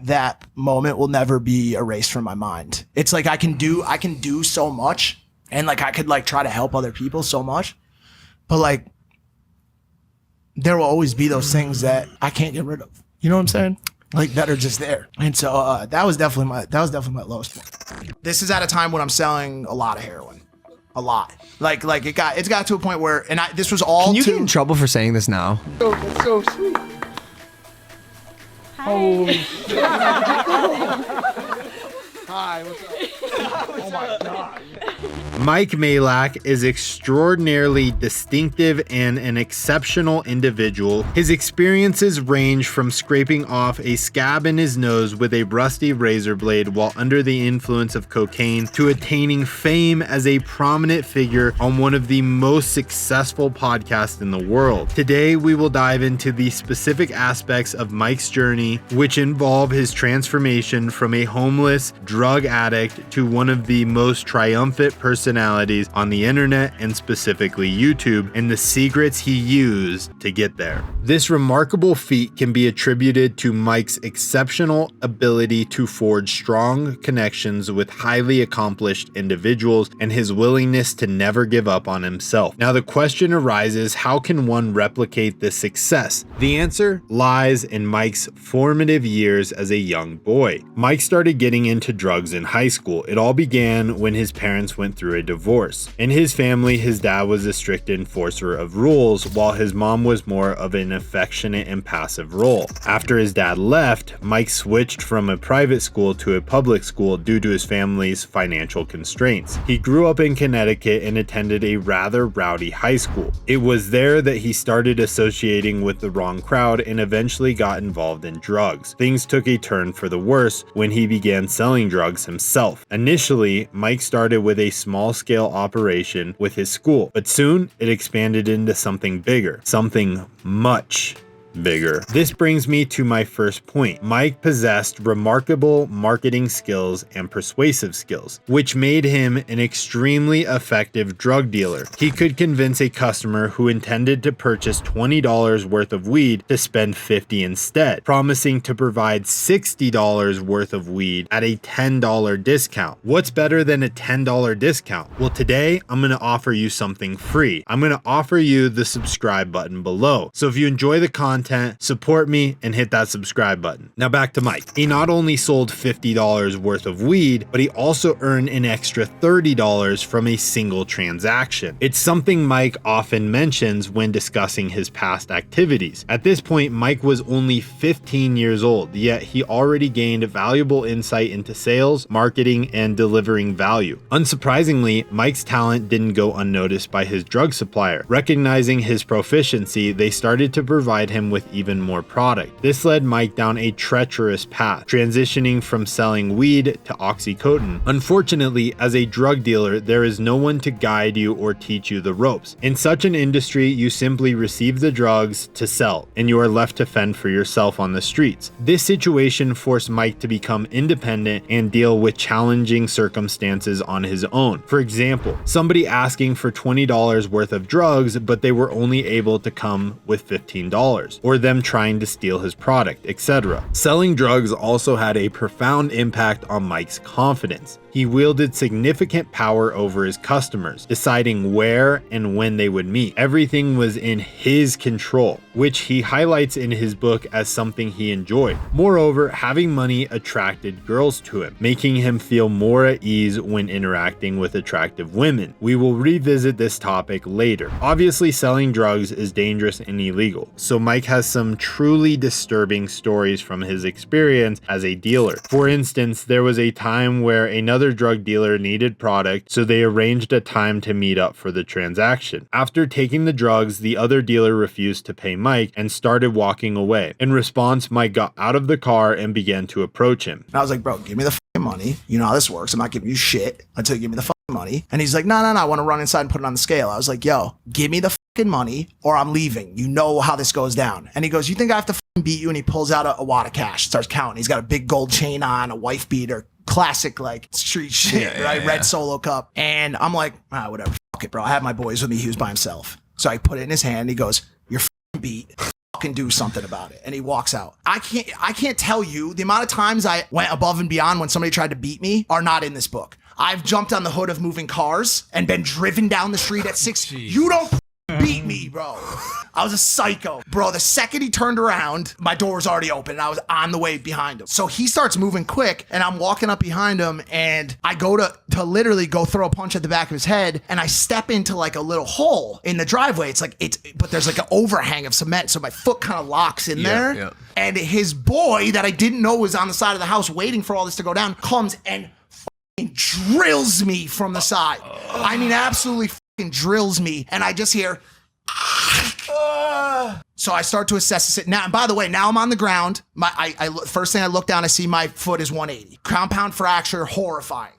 that moment will never be erased from my mind. It's like I can do so much, and like I could like try to help other people so much, but like there will always be those things that I can't get rid of. You know what I'm saying? Like that are just there. And so that was definitely my lowest point. This is at a time when I'm selling a lot of heroin. A lot. Like it's got to a point where, and this was all. Can you get in trouble for saying this now? Oh, that's so sweet. Hi. Hi, what's up? Oh my God. Mike Majlak is extraordinarily distinctive and an exceptional individual. His experiences range from scraping off a scab in his nose with a rusty razor blade while under the influence of cocaine to attaining fame as a prominent figure on one of the most successful podcasts in the world. Today, we will dive into the specific aspects of Mike's journey, which involve his transformation from a homeless drug addict to one of the most triumphant personalities on the internet and specifically YouTube, and the secrets he used to get there. This remarkable feat can be attributed to Mike's exceptional ability to forge strong connections with highly accomplished individuals and his willingness to never give up on himself. Now the question arises, how can one replicate this success? The answer lies in Mike's formative years as a young boy. Mike started getting into drugs in high school. It all began when his parents went through a divorce. In his family, his dad was a strict enforcer of rules, while his mom was more of an affectionate and passive role. After his dad left, Mike switched from a private school to a public school due to his family's financial constraints. He grew up in Connecticut and attended a rather rowdy high school. It was there that he started associating with the wrong crowd and eventually got involved in drugs. Things took a turn for the worse when he began selling drugs himself. Initially, Mike started with a small-scale operation with his school, but soon it expanded into something bigger, something much bigger. This brings me to my first point. Mike possessed remarkable marketing skills and persuasive skills, which made him an extremely effective drug dealer. He could convince a customer who intended to purchase $20 worth of weed to spend $50 instead, promising to provide $60 worth of weed at a $10 discount. What's better than a $10 discount? Well, today I'm going to offer you something free. I'm going to offer you the subscribe button below. So if you enjoy the content, support me and hit that subscribe button. Now back to Mike. He not only sold $50 worth of weed, but he also earned an extra $30 from a single transaction. It's something Mike often mentions when discussing his past activities. At this point, Mike was only 15 years old, yet he already gained valuable insight into sales, marketing, and delivering value. Unsurprisingly, Mike's talent didn't go unnoticed by his drug supplier. Recognizing his proficiency, they started to provide him with even more product. This led Mike down a treacherous path, transitioning from selling weed to oxycodone. Unfortunately, as a drug dealer, there is no one to guide you or teach you the ropes. In such an industry, you simply receive the drugs to sell, and you are left to fend for yourself on the streets. This situation forced Mike to become independent and deal with challenging circumstances on his own. For example, somebody asking for $20 worth of drugs, but they were only able to come with $15. Or them trying to steal his product, etc. Selling drugs also had a profound impact on Mike's confidence. He wielded significant power over his customers, deciding where and when they would meet. Everything was in his control, which he highlights in his book as something he enjoyed. Moreover, having money attracted girls to him, making him feel more at ease when interacting with attractive women. We will revisit this topic later. Obviously, selling drugs is dangerous and illegal, so Mike has some truly disturbing stories from his experience as a dealer. For instance, there was a time where another drug dealer needed product, so they arranged a time to meet up for the transaction. After taking the drugs, the other dealer refused to pay Mike and started walking away. In response, Mike got out of the car and began to approach him. And I was like, bro, give me the fucking money. You know how this works. I'm not giving you shit until you give me the fucking money. And he's like, no, I want to run inside and put it on the scale. I was like, yo, give me the fucking money or I'm leaving. You know how this goes down. And he goes, you think I have to fucking beat you? And he pulls out a wad of cash, starts counting. He's got a big gold chain on, a wife beater, classic like street shit, right? Red Solo cup. And I'm like, whatever, fuck it, bro. I have my boys with me. He was by himself. So I put it in his hand. He goes, you're fucking beat. fucking do something about it. And he walks out. I can't tell you the amount of times I went above and beyond when somebody tried to beat me are not in this book. I've jumped on the hood of moving cars and been driven down the street at 6. You don't beat me, bro. I was a psycho. Bro, the second he turned around, my door was already open and I was on the way behind him. So he starts moving quick and I'm walking up behind him and I go to literally go throw a punch at the back of his head and I step into like a little hole in the driveway. But there's like an overhang of cement. So my foot kind of locks in there. Yeah. And his boy that I didn't know was on the side of the house waiting for all this to go down comes and drills me from the side. I mean, absolutely drills me. And I just hear, so I start to assess it now. And by the way, now I'm on the ground. First thing I look down, I see my foot is 180. Compound fracture, horrifying.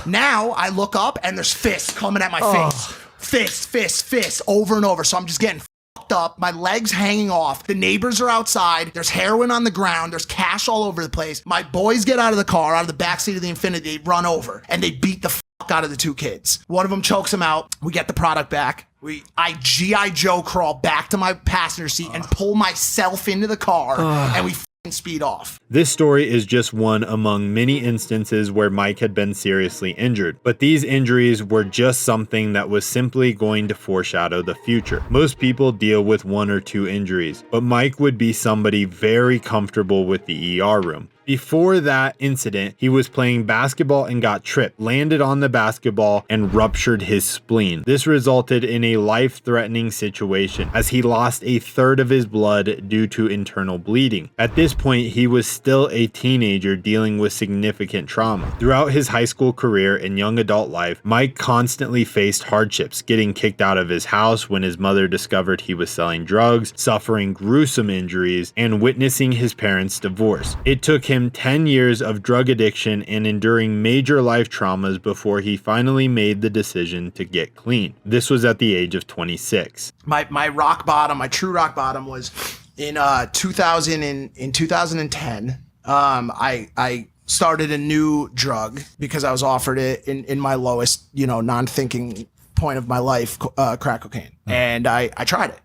Now I look up and there's fists coming at my face. Fist, over and over. So I'm just getting fucked up. My legs hanging off. The neighbors are outside. There's heroin on the ground. There's cash all over the place. My boys get out of the car, out of the backseat of the Infiniti, run over, and they beat the fuck out of the 2 kids. One of them chokes him out. We get the product back. I G.I. Joe crawl back to my passenger seat and pull myself into the car, and we speed off. This story is just one among many instances where Mike had been seriously injured, but these injuries were just something that was simply going to foreshadow the future. Most people deal with 1 or 2 injuries, but Mike would be somebody very comfortable with the ER room. Before that incident, he was playing basketball and got tripped, landed on the basketball, and ruptured his spleen. This resulted in a life-threatening situation as he lost a third of his blood due to internal bleeding. At this point, he was still a teenager dealing with significant trauma. Throughout his high school career and young adult life, Mike constantly faced hardships, getting kicked out of his house when his mother discovered he was selling drugs, suffering gruesome injuries, and witnessing his parents' divorce. It took him 10 years of drug addiction and enduring major life traumas before he finally made the decision to get clean. This was at the age of 26. My rock bottom, my true rock bottom was in 2010. I started a new drug because I was offered it in my lowest, non-thinking point of my life, crack cocaine. And I tried it.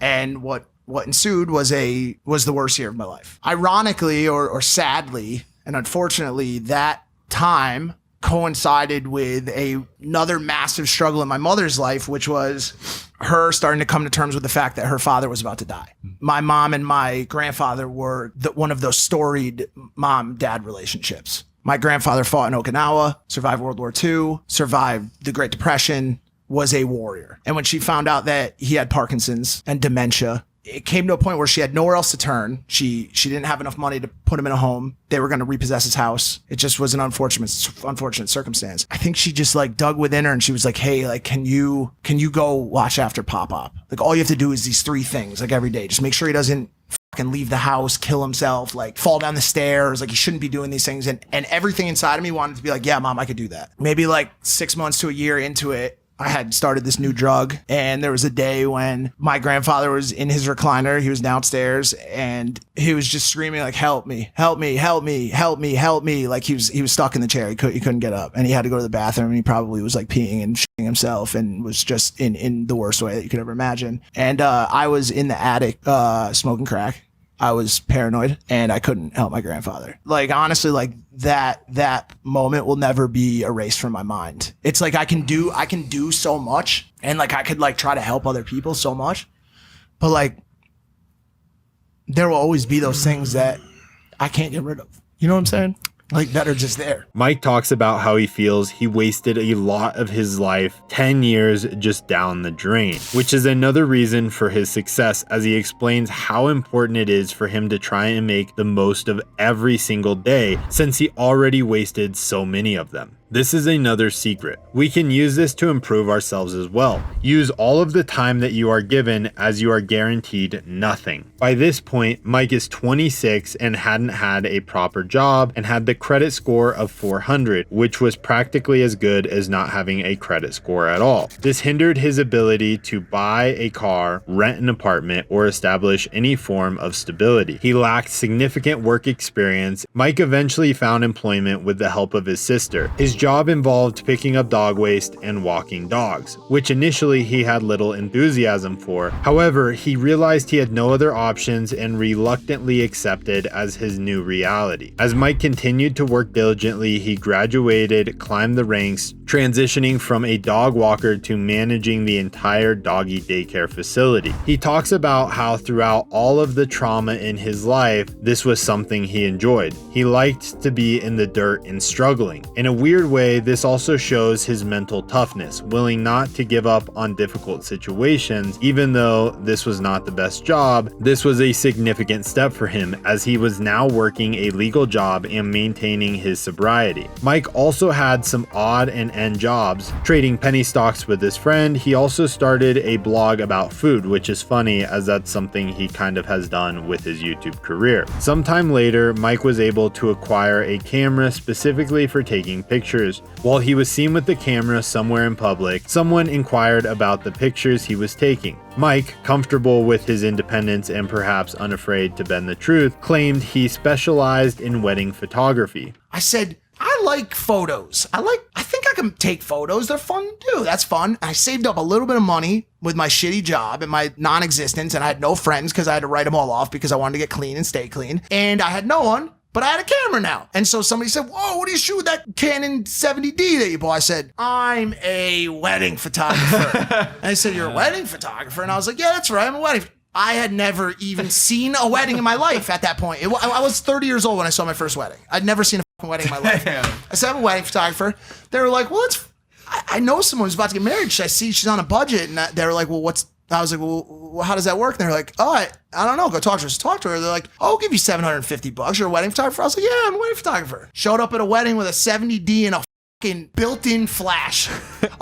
And what ensued was the worst year of my life. Ironically, or sadly, and unfortunately, that time coincided with another massive struggle in my mother's life, which was her starting to come to terms with the fact that her father was about to die. My mom and my grandfather were one of those storied mom-dad relationships. My grandfather fought in Okinawa, survived World War II, survived the Great Depression, was a warrior. And when she found out that he had Parkinson's and dementia, it came to a point where she had nowhere else to turn. She didn't have enough money to put him in a home. They were going to repossess his house. It just was an unfortunate circumstance. I think she just dug within her and she was like, hey, can you go watch after Pop-Pop? All you have to do is these 3 things every day. Just make sure he doesn't fucking leave the house, kill himself, fall down the stairs. He shouldn't be doing these things. And everything inside of me wanted to be yeah, Mom, I could do that. Maybe 6 months to a year into it, I had started this new drug, and there was a day when my grandfather was in his recliner. He was downstairs and he was just screaming help me, help me, help me, help me, help me. He was stuck in the chair. He couldn't get up and he had to go to the bathroom, and he probably was peeing and shitting himself and was just in the worst way that you could ever imagine. And I was in the attic smoking crack. I was paranoid and I couldn't help my grandfather. Honestly, that moment will never be erased from my mind. It's I can do so much, and I could try to help other people so much, but there will always be those things that I can't get rid of. You know what I'm saying? That are just there. Mike talks about how he feels he wasted a lot of his life, 10 years just down the drain, which is another reason for his success, as he explains how important it is for him to try and make the most of every single day, since he already wasted so many of them. This is another secret. We can use this to improve ourselves as well. Use all of the time that you are given, as you are guaranteed nothing. By this point, Mike is 26 and hadn't had a proper job and had the credit score of 400, which was practically as good as not having a credit score at all. This hindered his ability to buy a car, rent an apartment, or establish any form of stability. He lacked significant work experience. Mike eventually found employment with the help of his sister. His job involved picking up dog waste and walking dogs, which initially he had little enthusiasm for. However, he realized he had no other options and reluctantly accepted as his new reality. As Mike continued to work diligently, he graduated, climbed the ranks, transitioning from a dog walker to managing the entire doggy daycare facility. He talks about how throughout all of the trauma in his life, this was something he enjoyed. He liked to be in the dirt and struggling. In a weird way, this also shows his mental toughness, willing not to give up on difficult situations. Even though this was not the best job, this was a significant step for him, as he was now working a legal job and maintaining his sobriety. Mike also had some odd and end jobs, trading penny stocks with his friend. He also started a blog about food, which is funny as that's something he kind of has done with his YouTube career. Sometime later, Mike was able to acquire a camera specifically for taking pictures. While he was seen with the camera somewhere in public, someone inquired about the pictures he was taking. Mike, comfortable with his independence and perhaps unafraid to bend the truth, claimed he specialized in wedding photography. I said, I like photos. I think I can take photos. They're fun to do. That's fun. I saved up a little bit of money with my shitty job and my non-existence, and I had no friends because I had to write them all off because I wanted to get clean and stay clean. And I had no one, but I had a camera now. And so somebody said, whoa, what do you shoot with that Canon 70D that you bought? I said, I'm a wedding photographer. And they said, you're a wedding photographer? And I was like, yeah, that's right. I'm a wedding. I had never even seen a wedding in my life at that point. I was 30 years old when I saw my first wedding. I'd never seen a fucking wedding in my life. I said, I'm a wedding photographer. They were like, well, I know someone who's about to get married. I see she's on a budget. And they were like, well, I was like, well, how does that work? And they're like, oh, I don't know. Go talk to her. So talk to her. They're like, oh, I'll give you $750. You're a wedding photographer? I was like, yeah, I'm a wedding photographer. Showed up at a wedding with a 70D and a fucking built-in flash.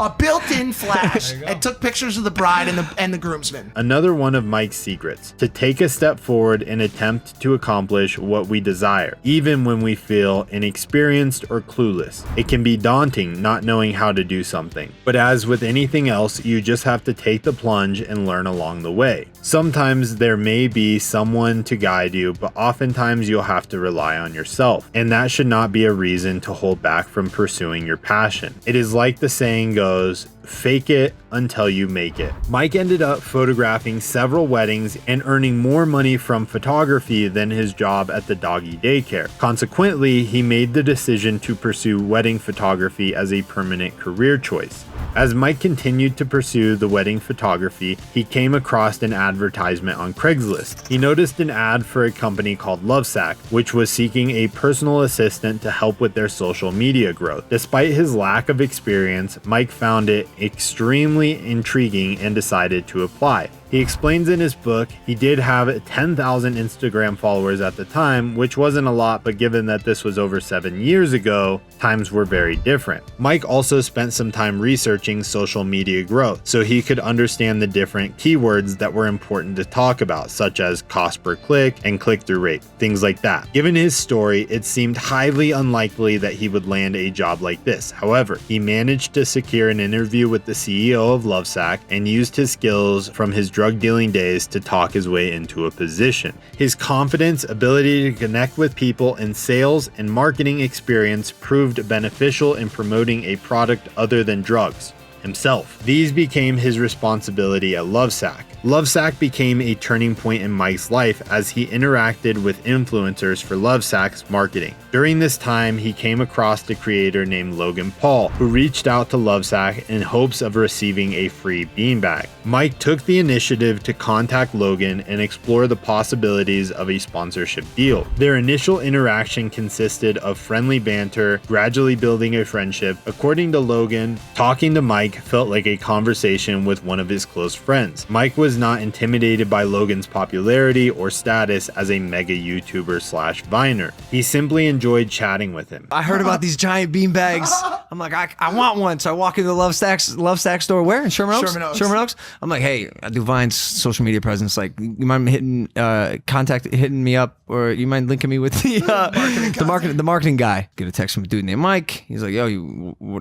A built-in flash. And took pictures of the bride and the groomsmen. Another one of Mike's secrets: to take a step forward and attempt to accomplish what we desire, even when we feel inexperienced or clueless. It can be daunting not knowing how to do something, but as with anything else, you just have to take the plunge and learn along the way. Sometimes there may be someone to guide you, but oftentimes you'll have to rely on yourself, and that should not be a reason to hold back from pursuing your passion. It is like the saying goes, fake it until you make it. Mike ended up photographing several weddings and earning more money from photography than his job at the doggy daycare. Consequently, he made the decision to pursue wedding photography as a permanent career choice. As Mike continued to pursue the wedding photography, he came across an advertisement on Craigslist. He noticed an ad for a company called Lovesac, which was seeking a personal assistant to help with their social media growth. Despite his lack of experience, Mike found it extremely intriguing and decided to apply. He explains in his book he did have 10,000 Instagram followers at the time, which wasn't a lot, but given that this was over 7 years ago, times were very different. Mike also spent some time researching social media growth so he could understand the different keywords that were important to talk about, such as cost per click and click-through rate, things like that. Given his story, it seemed highly unlikely that he would land a job like this. However, he managed to secure an interview with the CEO of Lovesac and used his skills from his drug dealing days to talk his way into a position. His confidence, ability to connect with people, and sales and marketing experience proved beneficial in promoting a product other than drugs himself. These became his responsibility at Lovesac. Lovesac became a turning point in Mike's life as he interacted with influencers for Lovesac's marketing. During this time, he came across a creator named Logan Paul, who reached out to Lovesac in hopes of receiving a free beanbag. Mike took the initiative to contact Logan and explore the possibilities of a sponsorship deal. Their initial interaction consisted of friendly banter, gradually building a friendship. According to Logan, talking to Mike felt like a conversation with one of his close friends. Mike was not intimidated by Logan's popularity or status as a mega YouTuber / Viner. He simply enjoyed chatting with him. I heard about these giant bean bags. I'm like, I want one. So I walk into the Lovesac store. Where? In Sherman Oaks? Sherman Oaks. I'm like, hey, I do Vine's social media presence. Like, you mind hitting me up, or you mind linking me with the marketing guy? Get a text from a dude named Mike. He's like, yo, do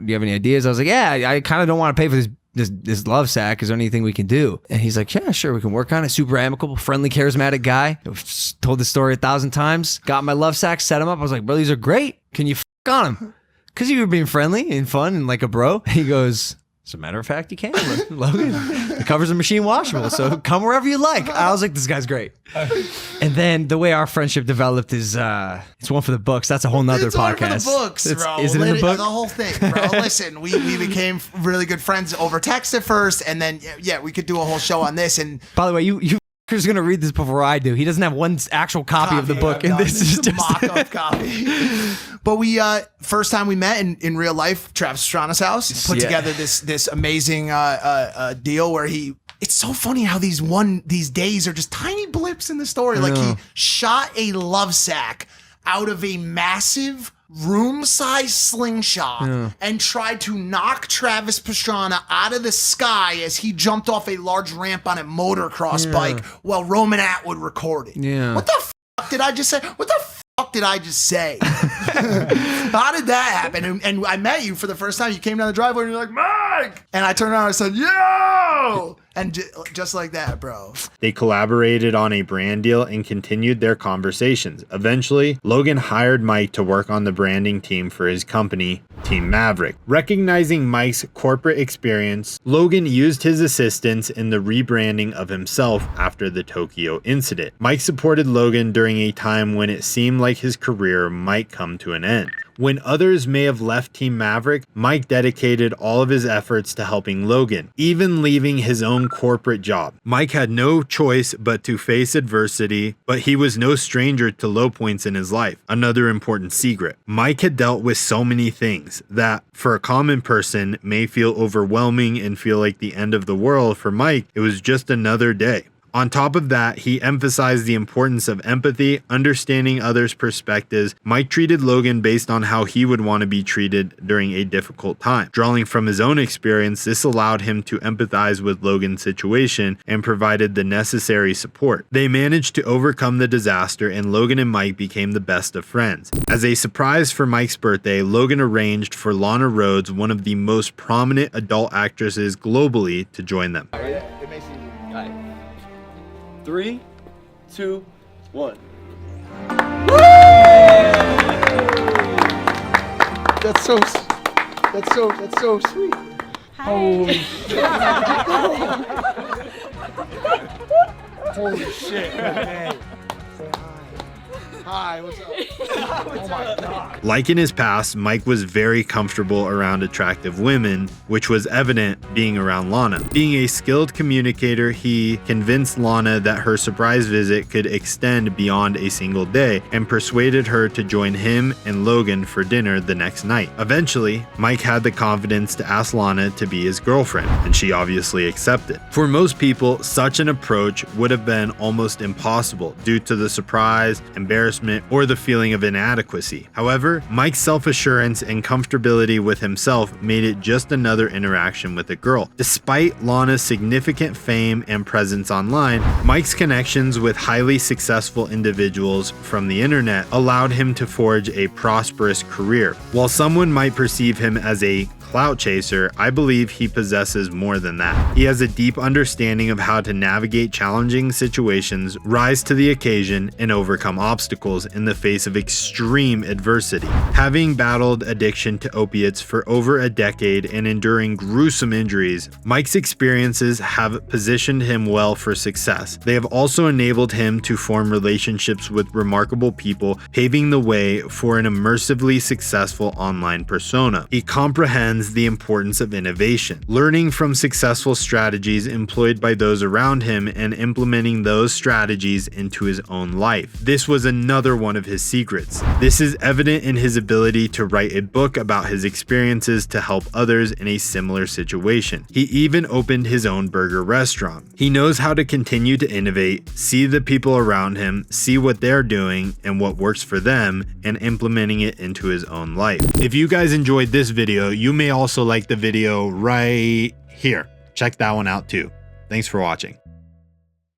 you have any ideas? I was like, yeah, I kind of don't want to pay for this Lovesac. Is there anything we can do? And he's like, yeah, sure, we can work on it. Super amicable, friendly, charismatic guy. I've told the story 1,000 times. Got my Lovesac, set him up. I was like, bro, these are great. Can you on them? because you were being friendly and fun and like a bro. He goes, as a matter of fact, you can, Logan. The covers are machine washable, so come wherever you like. I was like, this guy's great. And then the way our friendship developed is, it's one for the books. That's a whole nother podcast. It's one for the books, bro. Is it in the book? The whole thing, bro. Listen, we became really good friends over text at first, and then yeah, we could do a whole show on this. And by the way, you He's gonna read this before I do. He doesn't have one actual copy of the book, and this is just mock-up copy. But we first time we met in real life, Travis Pastrana's house, put together this amazing deal where it's so funny how these days are just tiny blips in the story. Like he shot a love sack out of a massive room-sized slingshot and tried to knock Travis Pastrana out of the sky as he jumped off a large ramp on a motocross bike while Roman Atwood recorded. Yeah. What the fuck did I just say? What the fuck did I just say? How did that happen? And I met you for the first time. You came down the driveway and you're like, Mike! And I turned around and I said, yo! And just like that, bro. They collaborated on a brand deal and continued their conversations. Eventually, Logan hired Mike to work on the branding team for his company, Team Maverick. Recognizing Mike's corporate experience, Logan used his assistance in the rebranding of himself after the Tokyo incident. Mike supported Logan during a time when it seemed like his career might come to an end. When others may have left Team Maverick, Mike dedicated all of his efforts to helping Logan, even leaving his own corporate job. Mike had no choice but to face adversity, but he was no stranger to low points in his life. Another important secret. Mike had dealt with so many things that, for a common person, may feel overwhelming and feel like the end of the world. For Mike, it was just another day. On top of that, he emphasized the importance of empathy, understanding others' perspectives. Mike treated Logan based on how he would want to be treated during a difficult time. Drawing from his own experience, this allowed him to empathize with Logan's situation and provided the necessary support. They managed to overcome the disaster, and Logan and Mike became the best of friends. As a surprise for Mike's birthday, Logan arranged for Lana Rhoades, one of the most prominent adult actresses globally, to join them. 3, 2, 1. That's so sweet. Holy shit. Holy shit. Man. Say hi. Hi, what's up? Oh my God. Like in his past, Mike was very comfortable around attractive women, which was evident being around Lana. Being a skilled communicator, he convinced Lana that her surprise visit could extend beyond a single day and persuaded her to join him and Logan for dinner the next night. Eventually, Mike had the confidence to ask Lana to be his girlfriend, and she obviously accepted. For most people, such an approach would have been almost impossible due to the surprise, embarrassment, or the feeling of inadequacy. However, Mike's self-assurance and comfortability with himself made it just another interaction with a girl. Despite Lana's significant fame and presence online, Mike's connections with highly successful individuals from the internet allowed him to forge a prosperous career. While someone might perceive him as a clout chaser, I believe he possesses more than that. He has a deep understanding of how to navigate challenging situations, rise to the occasion, and overcome obstacles in the face of extreme adversity. Having battled addiction to opiates for over a decade and enduring gruesome injuries, Mike's experiences have positioned him well for success. They have also enabled him to form relationships with remarkable people, paving the way for an immersively successful online persona. He comprehends the importance of innovation, learning from successful strategies employed by those around him and implementing those strategies into his own life. This was another one of his secrets. This is evident in his ability to write a book about his experiences to help others in a similar situation. He even opened his own burger restaurant. He knows how to continue to innovate, see the people around him, see what they're doing and what works for them, and implementing it into his own life. If you guys enjoyed this video, you may also like the video right here. Check that one out too. Thanks for watching.